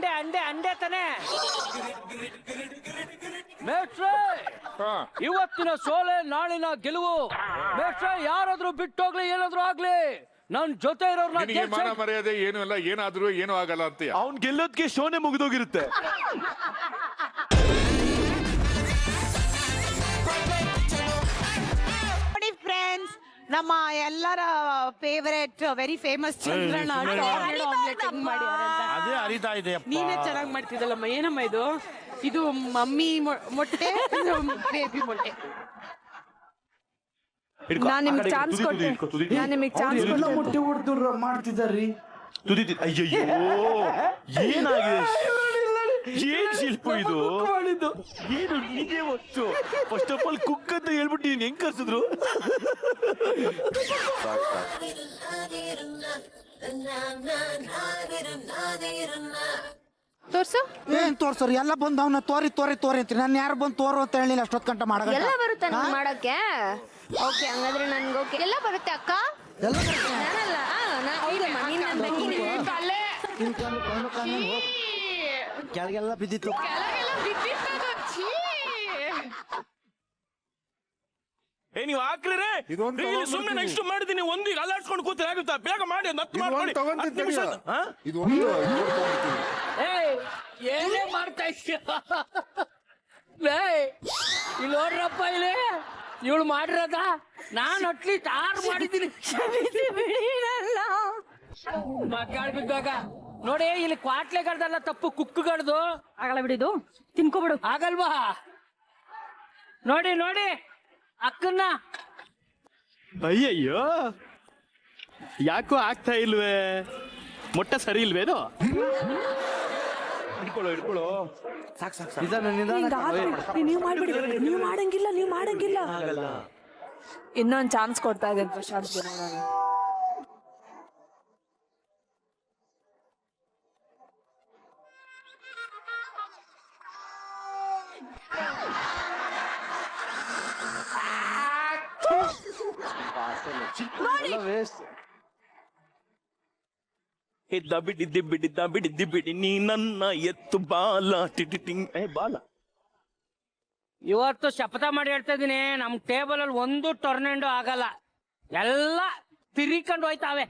ಅಂಡೆ ಅಂಡೆ ಅಂಡೆ ತಾನೆ ಮೇಷ್ಟ್ರೆ. ಇವತ್ತಿನ ಸೋಲೆ ನಾಳಿನ ಗೆಲುವು. ಮೇಷ್ಟ್ರೆ, ಯಾರಾದ್ರೂ ಬಿಟ್ಟೋಗ್ಲಿ ಏನಾದ್ರೂ ಆಗ್ಲಿ, ನನ್ ಜೊತೆ ಇರೋರ್ನ ಮಾನ ಮರ್ಯಾದೆ ಏನು ಇಲ್ಲ, ಏನಾದ್ರೂ ಏನೂ ಆಗಲ್ಲ ಅಂತ. ಅವ್ನ್ ಗೆಲ್ಲೋದ್ಗೆ ಶೋನೆ ಮುಗಿದೋಗಿರುತ್ತೆ. ನೋಡಿ ಫ್ರೆಂಡ್ಸ್, ನಮ್ಮ ಎಲ್ಲರ ಫೇವರೇಟ್ ವೆರಿ ಫೇಮಸ್ ಚಂದ್ರಣ್ಣ ಅದೇ ಅರಿತಾ ಇದೆ. ನೀನೇ ಚೆನ್ನಾಗಿ ಮಾಡ್ತಿದ್ದಲ್ಲಮ್ಮ. ಏನಮ್ಮ ಇದು? ಇದು ಮಮ್ಮಿ ಮೊಟ್ಟೆ, ಬೇಬಿ ಮೊಟ್ಟೆ. ನಾನ್ ನಿಮಗೆ ಚಾನ್ಸ್ ಕೊಟ್ಟೆ. ಮೊಟ್ಟೆ ಹೊಡೆದು ಮಾಡ್ತಿದ್ದಾರ್ರಿ. ಅಯ್ಯೋ ಏನಾಗಿದೆ? ಏನ್ ಶಿಲ್ಪ ಇದು? ಏನು ನೀನೇ ಹೊತ್ತು ಫಸ್ಟ್ ಆಫ್ ಆಲ್ ಕುಕ್ ಅಂತ ಹೇಳ್ಬಿಟ್ಟು ನೀನ್ ಹೆಂಗ್ ಕರ್ಸಿದ್ರು? ತೋರ್ಸು. ಏನ್ ತೋರ್ಸೋರು? ಎಲ್ಲ ಬಂದು ಅವನ್ನ ತೋರಿ ತೋರಿ ತೋರಿ ಅಂತೀರಿ. ನಾನು ಯಾರು ಬಂದು ತೋರು ಅಂತ ಹೇಳಿಲ್ಲ ಅಷ್ಟೊತ್ತು ಗಂಟೆ ಮಾಡೋ. ಎಲ್ಲ ಬರುತ್ತೆ ನಂಗೆ ಮಾಡಕ್ಕೆ. ಓಕೆ, ಹಂಗಾದ್ರೆ ನನ್ಗೆ ಓಕೆ. ಎಲ್ಲ ಬರುತ್ತೆ ಅಕ್ಕ. ಎಲ್ಲ ನಾನಲ್ಲ, ಕೆಳಗೆಲ್ಲ ಬಿದ್ದಿತ್ತು. ನೀವು ಹಾಕ್ರಿ ಸುಮ್ನೆ ನೆಕ್ಸ್ಟ್ ಮಾಡಿದೀನಿ. ಒಂದು ಈಗ ಅಲ್ಲಾಡ್ಸ್ಕೊಂಡು ಕೂತ್ರೆ ಆಗುತ್ತಾ? ಬೇಗ ಮಾಡಿ, ಏನೇ ಮಾಡ್ತಾ ಇದ್ದೀಯ? ಇಲ್ಲಿ ನೋಡ್ರಪ್ಪ, ಇಲ್ಲಿ ಇವಳು ಮಾಡಿರೋದ ನಾನು ಅಟ್ಲೀಸ್ಟ್ 6 ಮಾಡಿದ್ದೀನಿ. ಮಕ್ಕಳು ಬಿದ್ದಾಗ ನೋಡಿ, ಇಲ್ಲಿ ಕ್ವಾಟ್ಲೆಗಳ್ದಲ್ಲ ತಪ್ಪು, ಕುಕ್ಕುಗಳ್ದು. ಆಗಲ್ಲ ಬಿಡಿದು, ತಿನ್ಕೋಬಿಡು. ಆಗಲ್ವಾ? ನೋಡಿ ನೋಡಿ ಅಕ್ಕನ್ನ. ಅಯ್ಯಯ್ಯೋ, ಯಾಕೋ ಆಗ್ತಾ ಇಲ್ವೇ? ಮೊಟ್ಟೆ ಸರಿ ಇಲ್ವೇನೋ? ಇಟ್ಕೊಳ್ಳೋ. ನೀವು ಮಾಡ್ಬಿಡಿ. ನೀವು ಮಾಡಂಗಿಲ್ಲ. ಇನ್ನೊಂದು ಚಾನ್ಸ್ ಕೊಡ್ತಾ ಇದ್ದೇನೆ ಪ್ರಶಾಂತ್. ಇದ್ದ ಬಿಡಿ ನೀ ನನ್ನ ಎತ್ತು ಬಾಲ ಬಾಲ. ಇವತ್ತು ಶಪಥ ಮಾಡಿ ಹೇಳ್ತಾ ಇದೀನಿ, ನಮ್ ಟೇಬಲ್ ಅಲ್ಲಿ ಒಂದು ಟೊರ್ನೆಂಡೋ ಆಗಲ್ಲ, ಎಲ್ಲ ತಿರಿಕೊಂಡು ಹೋಯ್ತಾವೆ.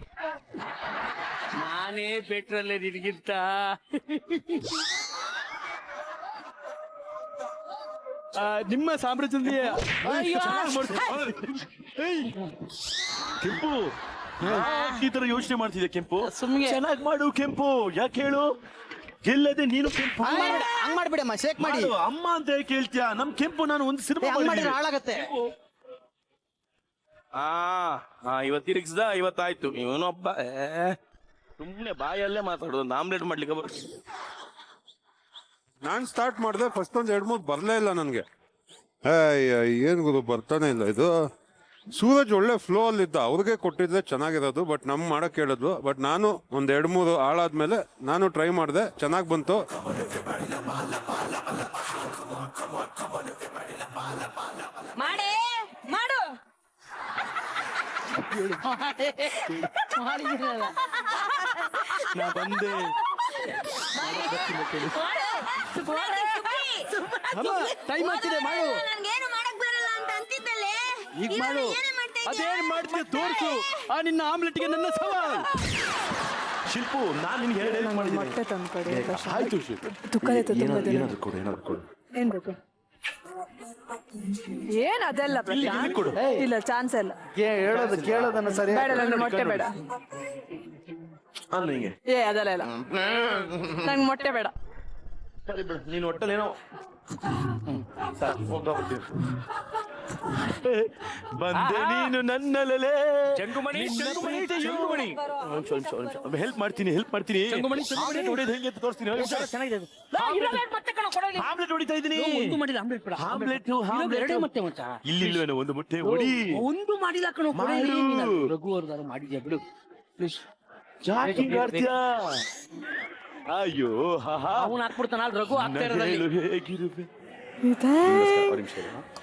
ನಾನೇ ಬೆಟ್ರಲ್ಲೇ ನಿನಗಿಂತ. ನಿಮ್ಮ ಸಾಮ್ರಾಜ್ಯದಲ್ಲಿ ಕೆಂಪು ಈ ತರ ಯೋಚನೆ ಮಾಡ್ತಿದ್ದೆ. ಕೆಂಪು ಚೆನ್ನಾಗಿ ಮಾಡು ಕೆಂಪು. ಯಾಕೆ ಹೇಳು? ಗೆಲ್ಲದೆ ನೀನು ಕೆಂಪು ಹಂಗ್ ಮಾಡ್ಬಿಡಮ್ಮ, ಶೇಕ್ ಮಾಡಿ. ಅಮ್ಮ ಅಂತ ಕೇಳ್ತೀಯಾ? ನಮ್ ಕೆಂಪು ನಾನು ಒಂದು ಸಿನಿಮಾ ಹಾಳಾಗತ್ತೆ. ಇವತ್ತು ತಿರುಗಿಸ್ದ, ಇವತ್ತಾಯ್ತು. ಇವನು ಒಬ್ಬ ಸುಮ್ನೆ ಬಾಯಲ್ಲೇ ಮಾತಾಡೋದು. ಒಂದು ಆಮ್ಲೆಟ್ ಮಾಡ್ಲಿಕ್ಕೆ ನಾನ್ ಸ್ಟಾರ್ಟ್ ಮಾಡಿದೆ, ಫಸ್ಟ್ ಒಂದ್ 2-3 ಬರ್ಲೇ ಇಲ್ಲ ನನ್ಗೆ. ಏನ್ ಗುರು ಬರ್ತಾನೆ ಇಲ್ಲ ಇದು. ಸೂರಜ್ ಒಳ್ಳೆ ಫ್ಲೋ ಅಲ್ಲಿದ್ದ, ಅವ್ರಿಗೆ ಕೊಟ್ಟಿದ್ರೆ ಚೆನ್ನಾಗಿರೋದು. ಬಟ್ ನಮ್ ಮಾಡಕ್ ಹೇಳಿದ್ವು. ಬಟ್ ನಾನು ಒಂದ್ 2-3 ಹಾಳಾದ್ಮೇಲೆ ನಾನು ಟ್ರೈ ಮಾಡಿದೆ, ಚೆನ್ನಾಗ್ ಬಂತು. ಮಾಡು. ನಾ ಬಂದೆ. ಟೈಮ್ ಆಗ್ತಿದೆ, ಮಾಡು. ಈಗ ಮಾಡು. ಅದೇನ್ ಮಾಡ್ತೀಯ ತೋರ್ಸು. ನಿನ್ನ ಆಮ್ಲೆಟ್ಗೆ ನನ್ನ ಸವಾಲ್. ಶಿಲ್ಪು, ನಾನು ನಿನ್ಗೆ ಹೇಳಿ ಮೊಟ್ಟೆ ತಂದ್ಕೊಡಿ. ಆಯ್ತು ಶಿಲ್ಪು. ಏನಾದ್ರು ಕೊಡು. ಏನ್ ಬೇಕು? ಏನ್ ಅದೆಲ್ಲ ಇಲ್ಲ, ಚಾನ್ಸ್ ಇಲ್ಲ. ಕೇಳೋದನ್ನ ಸರಿ. ಬೇಡ, ನಂಗೆ ಮೊಟ್ಟೆ ಬೇಡ. ಅದೆಲ್ಲ ಇಲ್ಲ, ನಂಗೆ ಮೊಟ್ಟೆ ಬೇಡ. ಸರಿ ಬಿಡು, ನೀನು ಒಟ್ಟಲೇನೋ ಬಂದೆ ನೀನು ನನ್ನಲೇ. ಹೆಲ್ಪ್ ಮಾಡ್ತೀನಿ ಹೊಡೆಯೋದು ಹೆಂಗೆ ಅಂತ ತೋರಿಸ್ತೀನಿ. ಆಮ್ಲೆಟ್ ಹೊಡಿತಾ ಇದ್ದೀನಿ. ಇಲ್ಲಿಲ್ವೇನೋ ಒಂದು ಮೊಟ್ಟೆ ಹೊಡಿ. ಒಂದು ಮಾಡಿಲ್ಲ ಕಣೋ, ರಘು ಅವ್ರದಾರು ಮಾಡಿದ್ಯಾ ಬಿಡು ಪ್ಲೀಸ್. ಅಯ್ಯೋ, ಅವನು ಹಾಕ್ಬಿಡ್ತಾನ, ರಘು ಆಗ್ತಾ ಇರೋದು. ಹೇಗಿರುವೆ?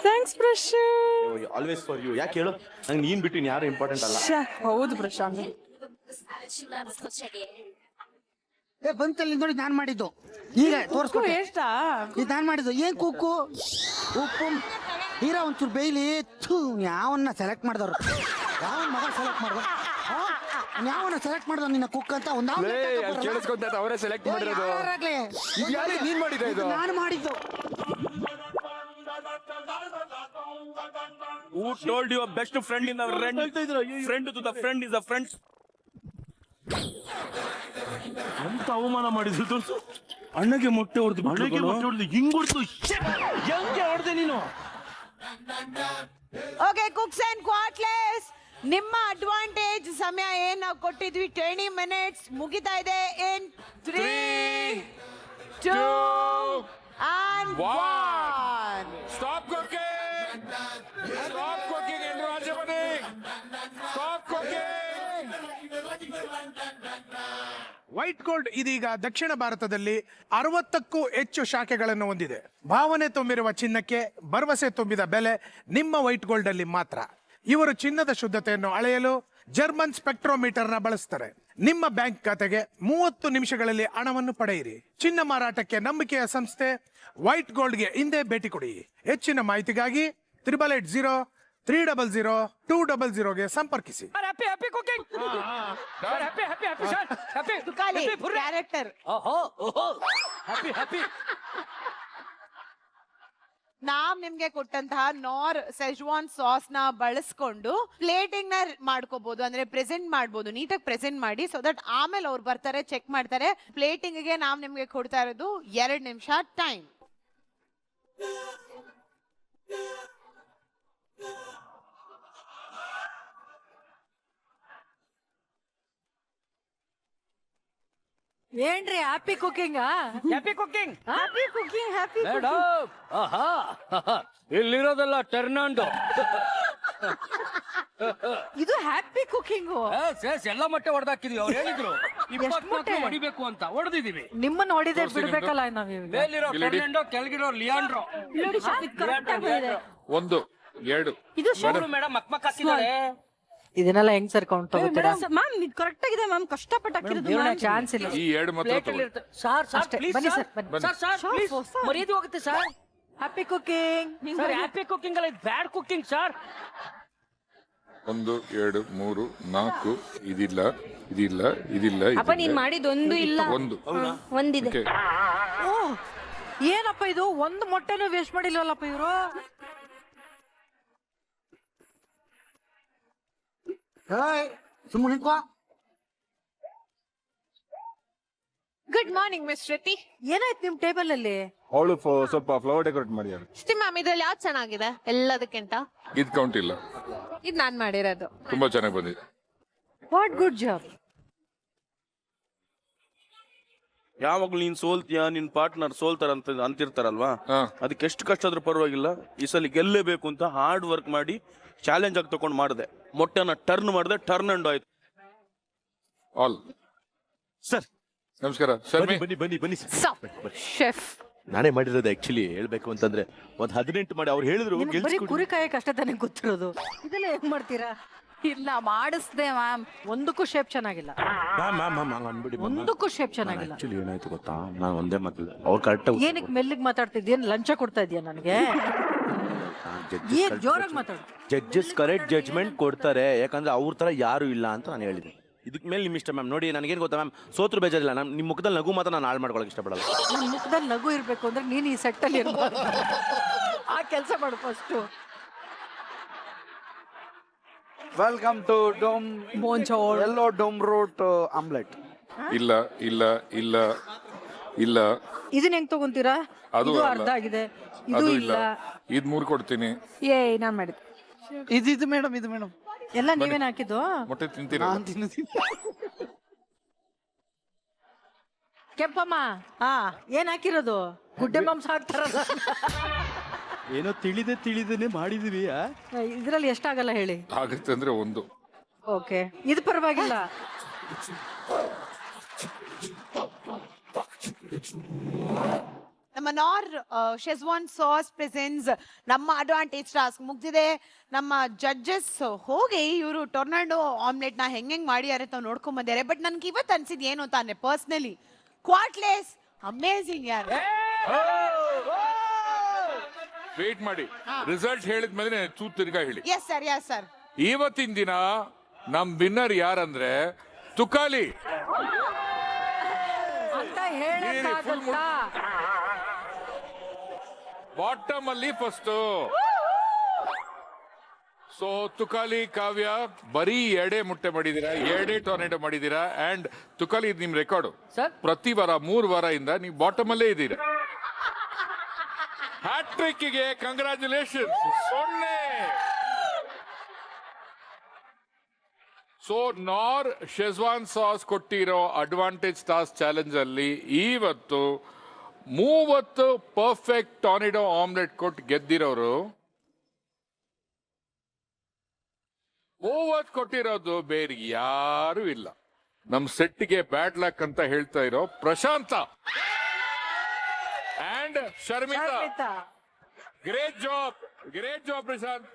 Thanks Prashant. Always for you. ಯಾಕೆ ಹೇಳು? ನಂಗೆ ನೀನ್ ಬಿಟ್ಟು ಯಾರು ಇಂಪಾರ್ಟೆಂಟ್ ಅಲ್ಲ. ಹೌದು ಪ್ರಶಾಂತ್. ಬಂತಲ್ಲಿ ನೋಡಿ ನಾನ್ ಮಾಡಿದ್ದು ಈಗ ತೋರಿಸ್ಕೊಟ್ಟೆ ಎಷ್ಟಾ ಇದು ನಾನ್ ಮಾಡಿದ್ದು ಏನ್ ಕುಕ್ಕು ಉಪ್ಪು ಹೀರಾ ಒಂಚೂರು ಬೇಯ್ಲಿ ಥೂ ಯಾವನ್ನ ಸೆಲೆಕ್ಟ್ ಮಾಡಿದವ್ರು ಯಾವನ್ ಮಗ ಸೆಲೆಕ್ಟ್ ಮಾಡ್ದ ಯಾವನ್ನ ಸೆಲೆಕ್ಟ್ ಮಾಡ್ದ ನಿನ್ನ ಕುಕ್ ಅಂತ ಒಂದು ಕೇಳಿಸ್ಕೊಂತ ಅವರೇ ಸೆಲೆಕ್ಟ್ ಮಾಡಿರೋದು ನೀನ್ ಮಾಡಿದ ಇದು ನಾನು ಮಾಡಿದ್ದು Who told you a best friend in a friend? Friend to the friend is a friend. ಎಂತ ಅವಮಾನ ಮಾಡಿದ್ರು ತೋರ್ಸು. ಅಣ್ಣಗೆ ಮೊಟ್ಟೆ ಹೊಡೆದು ಹಿಂಗ್ ಹೊಡೆದು ಹೆಂಗೆ ಹೊಡೆದೆ ನೀನು? ಓಕೆ ಕುಕ್ಸ್ ಅಂಡ್ ಕ್ವಾಟ್ಲೆಸ್ ನಿಮ್ಮ ಅಡ್ವಾಂಟೇಜ್ ಸಮಯ ಏನ್ ನಾವು ಕೊಟ್ಟಿದ್ವಿ 20 ಮಿನಿಟ್ಸ್ ಮುಗಿತಾ ಇದೆ ಇನ್ 3 2 and 1 Stop cooking! Stop cooking in Rajamani! Stop cooking! White gold ಇದೀಗ ದಕ್ಷಿಣ ಭಾರತದಲ್ಲಿ 60ಕ್ಕೂ ಹೆಚ್ಚು ಶಾಖೆಗಳನ್ನು ಹೊಂದಿದೆ. ಭಾವನೆ ತುಂಬಿರುವ ಚಿನ್ನಕ್ಕೆ ಭರವಸೆ ತುಂಬಿದ ಬೆಲೆ ನಿಮ್ಮ ವೈಟ್ ಗೋಲ್ಡ್ ಅಲ್ಲಿ ಮಾತ್ರ. ಇವರು ಚಿನ್ನದ ಶುದ್ಧತೆಯನ್ನು ಅಳೆಯಲು ಜರ್ಮನ್ ಸ್ಪೆಕ್ಟ್ರೋಮೀಟರ್ ನ ಬಳಸ್ತಾರೆ. ನಿಮ್ಮ ಬ್ಯಾಂಕ್ ಖಾತೆಗೆ 30 ನಿಮಿಷಗಳಲ್ಲಿ ಹಣವನ್ನು ಪಡೆಯಿರಿ. ಚಿನ್ನ ಮಾರಾಟಕ್ಕೆ ನಂಬಿಕೆಯ ಸಂಸ್ಥೆ ವೈಟ್ ಗೋಲ್ಡ್ಗೆ ಹಿಂದೆ ಭೇಟಿ ಕೊಡಿ. ಹೆಚ್ಚಿನ ಮಾಹಿತಿಗಾಗಿ 8803000200ಗೆ ಸಂಪರ್ಕಿಸಿ. Happy happy cooking happy happy happy sir happy Tukali character ಓಹೋ ಓಹೋ ಹ್ಯಾಪಿ ಹ್ಯಾಪಿ ನಾವ್ ನಿಮ್ಗೆ ಕೊಟ್ಟಂತಹ ನಾರ್ ಸೆಜ್ವಾನ್ ಸಾಸ್ ನ ಬಳಸ್ಕೊಂಡು ಪ್ಲೇಟಿಂಗ್ ನ ಮಾಡ್ಕೋಬಹುದು, ಅಂದ್ರೆ ಪ್ರೆಸೆಂಟ್ ಮಾಡಬಹುದು, ನೀಟಾಗಿ ಪ್ರೆಸೆಂಟ್ ಮಾಡಿ ಸೊ ದಟ್ ಆಮೇಲೆ ಅವ್ರು ಬರ್ತಾರೆ ಚೆಕ್ ಮಾಡ್ತಾರೆ. ಪ್ಲೇಟಿಂಗ್ ಗೆ ನಾವ್ ನಿಮ್ಗೆ ಕೊಡ್ತಾ ಇರೋದು 2 ನಿಮಿಷ ಟೈಮ್. ಏನ್ರಿ happy cooking happy cooking happy cooking happy madam ಆಹಾ ಇಲ್ಲಿರೋದೆಲ್ಲ ಟರ್ನಾಂಡೋ ಇದು ಹ್ಯಾಪಿ ಕುಕಿಂಗ್. ಎಲ್ಲ ಮೊಟ್ಟೆ ಹೊಡೆದಾಕಿದ್ವಿ ಅವ್ರು ಹೇಳಿದ್ರು 24 ಹೊಡಿಬೇಕು ಅಂತ ಹೊಡೆದಿದೀವಿ. ನಿಮ್ಮನ್ನ ಹೊಡಿದೆ ಬಿಡ್ಬೇಕಲ್ಲ ನಾವೀಗ. ಮೇಲಿರೋ ಟರ್ನಾಂಡೋ ಕೆಳಗಿರೋ ಲಿಯಾಂಡ್ರೋ. ಒಂದು ಎರಡು ಇದು ಮೇಡಮ್ ಮಕ್ಮಕ್ ಹಾಕಿದ್ದಾರೆ. ಇದನ್ನೆಲ್ಲ ಹೆಂಗ್ ಸರ್ ಕೌಂಟ್ ತಗೋತೀರಾ? ಮ್ಯಾಮ್ ಇದು ಕರೆಕ್ಟ್ ಆಗಿದೆ ಮ್ಯಾಮ್, ಕಷ್ಟಪಟ್ಟು ಹಾಕಿರೋದು ಚಾನ್ಸ್ ಇಲ್ಲ. ಈ ಎರಡು ಮಾತ್ರ ತಗೊಳ್ಳಿ. ಸರ್ ಸರ್ ಅಷ್ಟೇ. ಪ್ಲೀಸ್ ಬನ್ನಿ ಸರ್ ಸರ್, ಬನ್ನಿ. ಸರ್ ಪ್ಲೀಸ್ ಮರ್ಯಾದೆ ಹೋಗುತ್ತೆ sir. Happy cooking sir happy cooking ಅಲ್ಲ ಬ್ಯಾಡ್ ಕುಕಿಂಗ್ ಸರ್. 1 2 3 4 ಇದಿಲ್ಲ ಇದಿಲ್ಲ ಇದಿಲ್ಲ ಅಪ್ಪ ನೀನ್ ಮಾಡಿದೊಂದು ಇಲ್ಲ ಒಂದು ಒಂದಿದೆ. Okay. ಓ ಏನಪ್ಪ ಇದು, ಒಂದು ಮೊಟ್ಟೆನೂ ವೇಸ್ಟ್ ಮಾಡಿಲ್ವಲ್ಲಪ್ಪ ಇವರು. ಸುಮ್ಮನೆ ಗುಡ್ ಮಾರ್ನಿಂಗ್ ಮಿಸ್ ಶ್ರುತಿ. ಏನಾಯ್ತು ನಿಮ್ ಟೇಬಲ್ ಅಲ್ಲಿ? ಅವಳು ಸ್ವಲ್ಪ ಫ್ಲವರ್ ಡೆಕೋರೇಟ್ ಮಾಡಿದ್ದಾರೆ. ಶ್ರುತಿ ಮ್ಯಾಮ್ ಇದ್ರಲ್ಲಿ ಯಾವ್ದು ಚೆನ್ನಾಗಿದೆ ಎಲ್ಲದಕ್ಕಿಂತ? ಇದು ಕೌಂಟ್ ಇಲ್ಲ, ಇದು ನಾನ್ ಮಾಡಿರೋದು. ತುಂಬಾ ಚೆನ್ನಾಗಿ ಬಂದಿದೆ. What good job. ಯಾವಾಗ್ಲೂ ನೀನ್ ಸೋಲ್ತೀಯಾ, ನಿನ್ ಪಾರ್ಟ್ನರ್ ಸೋಲ್ತಾರ ಅಂತ ಅಂತಿರ್ತಾರಲ್ವಾ, ಅದಕ್ಕೆ ಎಷ್ಟು ಕಷ್ಟ ಆದ್ರೂ ಪರವಾಗಿಲ್ಲ, ಈ ಸಲ ಗೆಲ್ಲೇಬೇಕು ಅಂತ ಹಾರ್ಡ್ ವರ್ಕ್ ಮಾಡಿ ಚಾಲೆಂಜ್ ಆಗಿ ತಗೊಂಡ್ ಮಾಡಿದೆ. ಮೊಟ್ಟೆನ ಟರ್ನ್ ಮಾಡಿದೆ, ಟರ್ನ್ ಅಂಡ್ ಆಯ್ತು. ಆಲ್ ಸರ್ ನಮಸ್ಕಾರ ಸರ್. ಬನ್ನಿ ಶೆಫ್ ನಾನೇ ಮಾಡಿರೋದು. ಆಕ್ಚುಲಿ ಹೇಳ್ಬೇಕು ಅಂತಂದ್ರೆ 18 ಮಾಡಿ ಅವ್ರು ಹೇಳಿದ್ರು ಬರೀ ಕುರಿ ಕಾಯಕ್ಕೆ ಅಷ್ಟೇ ತಾನೇ ಗೊತ್ತಿರೋದು, ಇದೆಲ್ಲ ಹೆಂಗ್ ಮಾಡ್ತೀರಾ? ಇಲ್ಲ ಮಾಡಿಸ್ದೆ ಮ್ಯಾಮ್. ಒಂದಕ್ಕೂ ಶೇಪ್ ಚೆನ್ನಾಗಿಲ್ಲ, ಒಂದಕ್ಕೂ ಶೇಪ್ ಚೆನ್ನಾಗಿಲ್ಲ. ಆಕ್ಚುಲಿ ಏನಾಯ್ತು ಗೊತ್ತಾ, ನಾನು ಒಂದೇ ಮಾತು ಅವ್ರು ಕರೆಕ್ಟ್ ಏನಕ್ಕೆ ಮೆಲ್ಲಿಗೆ ಮಾತಾಡ್ತಿದ್ಯೇನ್? ಲಂಚ ಕೊಡ್ತಾ ಇದೀಯ ನನಗೆ? ಏನ್ ಜೋರಾಗಿ ಮಾತಾಡು. ಜಡ್ಜಸ್ ಕರೆಕ್ಟ್ ಜಡ್ಜ್ಮೆಂಟ್ ಕೊಡ್ತಾರೆ, ಯಾಕಂದ್ರೆ ಅವ್ರ ತರ ಯಾರು ಇಲ್ಲ ಅಂತ ನಾನು ಹೇಳಿದೆ. ಇದಕ್ಕೆ ಮೇಲೆ ನಿಮ್ ಇಷ್ಟ ಮ್ಯಾಮ್. ನೋಡಿ ನನಗೇನು ಗೊತ್ತಾ ಮ್ಯಾಮ್, ಸೋತ್ರು ಬೇಜಾರಿಲ್ಲ, ನಾನು ನಿಮ್ಮ ಮುಖದಲ್ಲಿ ನಗು ಮಾತ್ರ ನಾನು ಹಾಳು ಮಾಡ್ಕೊಳಕ್ಕೆ ಇಷ್ಟಪಡಲ್ಲ. ನಿನ್ ಮುಖದಲ್ಲಿ ನಗು ಇರ್ಬೇಕು ಅಂದ್ರೆ ನೀನ್ ಈ ಸೆಟ್ ಅಲ್ಲಿ ಇರ್ಬಾರ್ದು. ಆ ಕೆಲಸ ಮಾಡು ಫಸ್ಟ್. ವೆಲ್ಕಮ್ ಟು ಡೋಮ್ ಬೋನ್ಚೋಳ್ ಎಲ್ಲೋ ಡೋಮ್ ರೂಟ್ ಆಮ್ಲೆಟ್. ಇಲ್ಲ ಇಲ್ಲ ಇಲ್ಲ ಇಲ್ಲ ಇದನ್ನ ಹೆಂಗ್ ತಗೊಂತೀರಾ? ಅದು ಇದು ಅಲ್ಲ. ಅರ್ಧ ಆಗಿದೆ, ಇದು ಅದು ಇಲ್ಲ. ಇಲ್ಲ, ಇದು 3 ಕೊಡ್ತೀನಿ. ನಾನ್ ಮಾಡಿದ್ದು ಇದು ಮೇಡಮ್, ಇದು ಮೇಡಮ್ ಎಲ್ಲ ನೀವೇನ್ ಹಾಕಿದ್ದು? ಮೊಟ್ಟೆ ತಿಂತೀರಾ? ನಾನು ತಿನ್ನುತ್ತೀನಿ. ಕೆಂಪಮ್ಮ ಏನ್ ಹಾಕಿರೋದು? ಗುಡ್ಡೆ ಮಾಂಸ ಹಾಕ್ತಾರಲ್ಲ. ಏನೋ ತಿಳಿದೇನೆ ಮಾಡಿದೀವಿ. ಇದ್ರಲ್ಲಿ ಎಷ್ಟಾಗಲ್ಲ ಹೇಳಿ? ಆಗುತ್ತೆ ಅಂದ್ರೆ 1. ಓಕೆ, ಇದು ಪರವಾಗಿಲ್ಲ. ನಮ್ಮ ನಾರ್ ಶೆಜ್ವಾನ್ ಸಾಸ್ ಪ್ರೆಸೆನ್ಸ್ ನಮ್ಮ ಅಡ್ವಾಂಟೇಜ್ ಟಾಸ್ಕ್ ಮುಗ್ದಿದೆ. ನಮ್ಮ ಜಡ್ಜಸ್ ಹೋಗಿ ಇವರು ಟೊರ್ನಾಡೋ ಆಮ್ಲೆಟ್ ನ ಹೆಂಗ್ ಮಾಡ್ಯಾರೆ ತಾವ್ ನೋಡ್ಕೊಂಡ್ ಬಂದಾರೆ. ಬಟ್ ನನ್ಗೆ ಇವತ್ತು ಅನ್ಸಿದ್ ಏನು ತಾನೆ ಪರ್ಸ್ನಲಿ, ಕ್ವಾಟ್ಲೆಸ್ ಅಮೇಸಿಂಗ್ ಯಾರ್ ವೇಟ್ ಮಾಡಿ, ರಿಸಲ್ಟ್ ಹೇಳಿದ್ಮೇಲೆ ತಿರ್ಗಾ ಹೇಳಿ. ಎಸ್ ಸರ್ ಇವತ್ತಿನ ದಿನ ನಮ್ ವಿನ್ನರ್ ಯಾರಂದ್ರೆ ತುಕಾಲಿ. ಅಂತ ಹೇಳಕ್ಕಾಗತ್ತಾ? ಬಾಟಮ್ ಅಲ್ಲಿ ಫಸ್ಟ್. ಸೊ ತುಕಾಲಿ, ಕಾವ್ಯ ಬರೀ 2 ಮೊಟ್ಟೆ ಮಾಡಿದೀರಾ, 2 ಟೊರ್ನೇಡೋ ಮಾಡಿದೀರಾ. ಅಂಡ್ ತುಕಾಲಿ, ಇದು ನಿಮ್ ರೆಕಾರ್ಡು. ಸರ್ ಪ್ರತಿ ವಾರ 3 ವಾರ ಇಂದ ನೀವು ಬಾಟಮ್ ಅಲ್ಲೇ ಇದ್ದೀರಾ. ಹ್ಯಾಟ್ರಿಕ್ ಗೆ ಕಂಗ್ರಾಚುಲೇಷನ್. ಸೊ ನಾರ್ ಶೆಜ್ವಾನ್ ಸಾಸ್ ಕೊಟ್ಟಿರೋ ಅಡ್ವಾಂಟೇಜ್ ಟಾಸ್ ಚಾಲೆಂಜ್ ಅಲ್ಲಿ ಇವತ್ತು 30 ಪರ್ಫೆಕ್ಟ್ ಟೊರ್ನೇಡೋ ಆಮ್ಲೆಟ್ ಕೊಟ್ಟು ಗೆದ್ದಿರೋರು. 30 ಕೊಟ್ಟಿರೋದು ಬೇರೆ ಯಾರು ಇಲ್ಲ, ನಮ್ ಸೆಟ್ಗೆ ಬ್ಯಾಡ್ ಲಕ್ ಅಂತ ಹೇಳ್ತಾ ಇರೋ Prashant and Sharmita. Great job Prashant.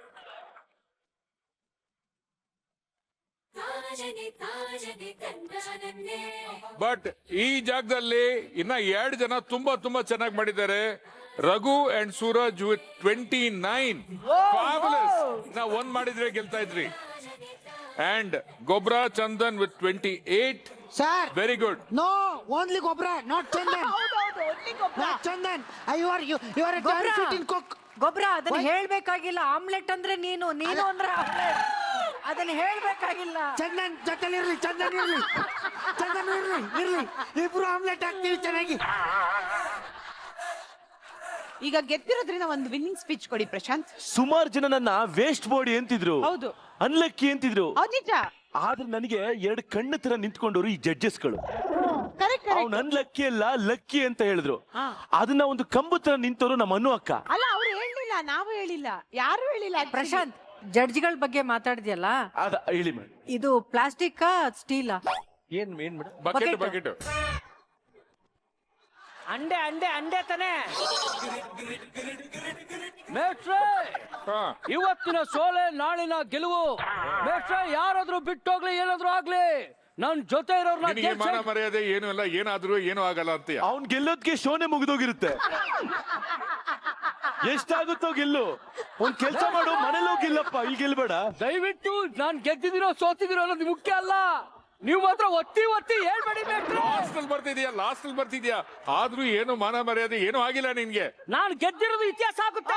But ಈ ಜಾಗದಲ್ಲಿ ಇನ್ನ 2 ಜನ ತುಂಬಾ ಚೆನ್ನಾಗಿ ಮಾಡಿದ್ದಾರೆ. Raghu and Suraj with 29. Fabulous. ನಾ 1 ಮಾಡಿದ್ರೆ ಗೆಲ್ತಾ ಇದ್ರಿ. And Gobra Chandan with 28. Sir very good. No, only ಗೊಬ್ಬರ, not Chandan. Not Chandan. You are cook. ಗೊಬ್ಬರ ಅದನ್ನ ಹೇಳ್ಬೇಕಾಗಿಲ್ಲ. ಆಮ್ಲೆಟ್ ಅಂದ್ರೆ ನೀನು ಅಂದ್ರೆ ಆಮ್ಲೆಟ್. ಅದನ್ನ ಹೇಳ್ಬೇಕಾಗಿಲ್ಲ. ಚಂದನ್ ಜೊತೆಲಿರ್ಲಿ, ಚಂದನ್ ಇರ್ಲಿ. ಇಬ್ರು ಆಮ್ಲೆಟ್ ಹಾಕ್ತೀವಿ ಚೆನ್ನಾಗಿ. ಈಗ ಗೆದ್ದಿರೋದ್ರಿಂದ ಒಂದು ವಿನ್ನಿಂಗ್ ಸ್ಪೀಚ್ ಕೊಡಿ ಪ್ರಶಾಂತ್. ಸುಮಾರು ಜನ ನನ್ನ ವೇಸ್ಟ್ ಬಾಡಿ ಅಂತಿದ್ರು, ಹೌದು, ಅನ್ಲಕ್ಕಿ ಅಂತಿದ್ರು. ನಿಜ. ಆದ್ರೆ ನನಗೆ 2 ಕಣ್ಣು ತರ ನಿಂತ್ಕೊಂಡವ್ರು ಈ ಜಡ್ಜಸ್ಗಳು. ಕರೆಕ್ಟ್. ಅವ್ನು ಅನ್ಲಕ್ಕಿ ಅಲ್ಲ, ಲಕ್ಕಿ ಅಂತ ಹೇಳಿದ್ರು. ಅದನ್ನ ಒಂದು ಕಂಬು ತರ ನಿಂತವ್ರು ನಮ್ಮ ಅನ್ನು ಅಕ್ಕ. ಅಲ್ಲ, ಅವ್ರು ಹೇಳಿಲ್ಲ, ನಾವು ಹೇಳಿಲ್ಲ, ಯಾರು ಹೇಳಿಲ್ಲ. ಪ್ರಶಾಂತ್, ಜಡ್ಜ್ಗಳ ಬಗ್ಗೆ ಮಾತಾಡಿದ್ಯಲ್ಲ, ಅದ ಹೇಳಿ ಮೇಡಮ್. ಇದು ಪ್ಲಾಸ್ಟಿಕ್ ಸ್ಟೀಲಾ? ಏನ್ ಮೇಡಮ್? ಬಕೆಟ್. ಅಂಡೆ ತಾನೆ ಮೇಷ್ಟ್ರೆ. ಇವತ್ತಿನ ಸೋಲೆ ನಾಳಿನ ಗೆಲುವು. ಮೇಷ್ಟ್ರೆ, ಯಾರಾದ್ರೂ ಬಿಟ್ಟೋಗ್ಲಿ, ಏನಾದ್ರೂ ಆಗ್ಲಿ, ನನ್ ಜೊತೆ ನಿನಗೆ ಮಾನ ಇರೋರ್ನ ಮರ್ಯಾದೆ ಏನು ಇಲ್ಲ, ಏನಾದ್ರೂ ಏನು ಆಗಲ್ಲ ಅಂತ. ಅವ್ನ್ ಗೆಲ್ಲೋದ್ಗೆ ಶೋನೆ ಮುಗಿದೋಗಿರುತ್ತೆ. ಎಷ್ಟಾಗುತ್ತೋ ಗೆಲ್ಲು. ಒಂದ್ ಕೆಲ್ಸ ಮಾಡು, ಮನೇಲಿ ಹೋಗಿಲ್ಲಪ್ಪ, ಈಗ ಗೆಲ್ಬೇಡ. ದಯವಿಟ್ಟು ನಾನ್ ಗೆದ್ದಿದಿರೋ ಸೋತಿದಿರೋ ಅನ್ನೋದು ಮುಖ್ಯ ಅಲ್ಲ. ನೀವು ಮಾತ್ರ ಒತ್ತಿ ಹೇಳ್ಬೇಡಿ. ಲಾಸ್ಟ್ ಅಲ್ಲಿ ಬರ್ತಿದ್ಯಾ ಆದ್ರೂ ಏನು ಮಾನ ಮರ್ಯಾದೆ ಏನು ಆಗಿಲ್ಲ ನಿನ್ಗೆ. ನಾನ್ ಗೆದ್ದಿರೋದು ಇತಿಹಾಸ ಆಗುತ್ತೆ.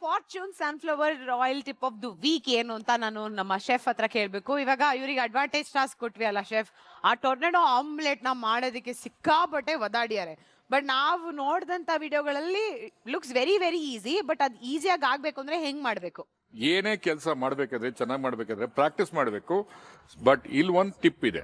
Fortune sunflower royal tip of the week ಏನು ಅಂತ ನಾನು ನಮ್ಮ ಶೆಫ್ ಹತ್ರ ಕೇಳ್ಬೇಕು. ಇವಾಗ ಇವ್ರಿಗೆ ಅಡ್ವಾಂಟೇಜ್ ಟಾಸ್ಕ್ ಕೊಟ್ವಿ ಅಲ್ಲ ಶೆಫ್, ಆ ಟೊರ್ನೆಡೋ ಆಮ್ಲೆಟ್ ನ ಮಾಡೋದಕ್ಕೆ ಸಿಕ್ಕಾಪಟ್ಟೆ ಒದಾಡಿಯಾರೆ. ಬಟ್ ನಾವು ನೋಡಿದಂತ ವಿಡಿಯೋಗಳಲ್ಲಿ ಲುಕ್ಸ್ ವೆರಿ ಈಸಿ. ಬಟ್ ಅದು ಈಸಿಯಾಗಿ ಆಗ್ಬೇಕು ಅಂದ್ರೆ ಹೆಂಗ್ ಮಾಡ್ಬೇಕು? ಏನೇ ಕೆಲಸ ಮಾಡ್ಬೇಕಾದ್ರೆ, ಚೆನ್ನಾಗಿ ಮಾಡ್ಬೇಕಾದ್ರೆ ಪ್ರಾಕ್ಟೀಸ್ ಮಾಡಬೇಕು. ಬಟ್ ಇಲ್ಲಿ ಒಂದು ಟಿಪ್ ಇದೆ.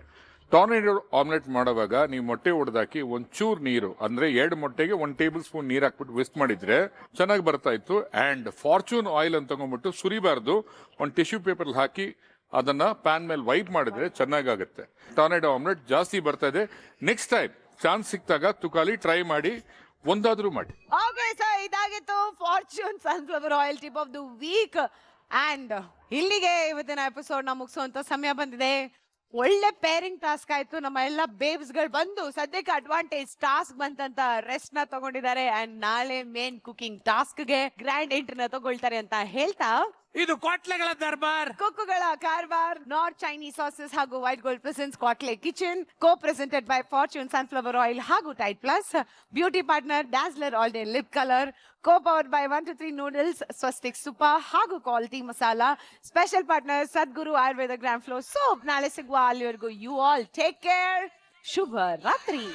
ಟೊರ್ನೆಡೋ ಆಮ್ಲೆಟ್ ಮಾಡುವಾಗ ನೀವು ಮೊಟ್ಟೆ ಹೊಡೆದಾಕಿ ಒಂಚೂರು ನೀರು, ಅಂದ್ರೆ 2 ಮೊಟ್ಟೆಗೆ 1 ಟೇಬಲ್ ಸ್ಪೂನ್ ನೀರು ಹಾಕ್ಬಿಟ್ಟು ವಿಸ್ಟ್ ಮಾಡಿದ್ರೆ ಚೆನ್ನಾಗಿ ಬರ್ತಾ ಇತ್ತು. ಅಂಡ್ ಫಾರ್ಚೂನ್ ಆಯಿಲ್ ಅಂತ ತಗೊಂಡ್ಬಿಟ್ಟು ಸುರಿಬಾರ್ದು, ಒಂದು ಟಿಶ್ಯೂ ಪೇಪರ್ ಹಾಕಿ ಅದನ್ನ ಪ್ಯಾನ್ ಮೇಲೆ ವೈಪ್ ಮಾಡಿದ್ರೆ ಚೆನ್ನಾಗಾಗುತ್ತೆ. ಟೊರ್ನೆಡೋ ಆಮ್ಲೆಟ್ ಜಾಸ್ತಿ ಬರ್ತಾ ಇದೆ. ನೆಕ್ಸ್ಟ್ ಟೈಮ್ ಚಾನ್ಸ್ ಸಿಕ್ತಾಗ ತುಕಾಲಿ ಟ್ರೈ ಮಾಡಿ, ಒಂದಾದ್ರೂ ಮಾಡಿ. ಓಕೆ, ಸೊ ಇದಾಗಿತ್ತು Fortune sunflower oil tip of the week. And ಇಲ್ಲಿಗೆ ಇವತ್ತಿನ ಎಪಿಸೋಡ್ ನ ಮುಗಿಸುವಂತ ಸಮಯ ಬಂದಿದೆ. ಒಳ್ಳೆ ಪೇರಿಂಗ್ ಟಾಸ್ಕ್ ಆಯ್ತು. ನಮ್ಮ ಎಲ್ಲ ಬೇಬ್ಸ್ ಗಳು ಬಂದು ಸದ್ಯಕ್ಕೆ ಅಡ್ವಾಂಟೇಜ್ ಟಾಸ್ಕ್ ಬಂತಂತ ರೆಸ್ಟ್ ನ ತಗೊಂಡಿದ್ದಾರೆ. ಅಂಡ್ ನಾಳೆ ಮೇನ್ ಕುಕಿಂಗ್ ಟಾಸ್ಕ್ ಗೆ ಗ್ರ್ಯಾಂಡ್ ಎಂಟ್ರಿ ನ ತಗೊಳ್ತಾರೆ ಅಂತ ಹೇಳ್ತಾ, ಇದು ಕ್ವಾಟ್ಲೆಗಳ ದರ್ಬಾರ್, ಕುಕ್ಕುಗಳ ಕಾರ್ಬಾರ್, ನಾರ್ತ್ ಚೈನೀಸ್ ಸಾಸಸ್ ಹಾಗೂ white gold presents Quatle kitchen, co presented by Fortune sunflower oil ಹಾಗೂ Tide plus, beauty partner Dazzler all day lip colour, co powered by 1 2 3 noodles, Swastik ಸುಪ ಹಾಗೂ quality masala, special partner Sadguru Ayurveda gram flour soap. ನಾಳೆ ಸಿಗುವ, ಅಲ್ಲಿವರೆಗೂ you all take care. ಶುಭ ರಾತ್ರಿ.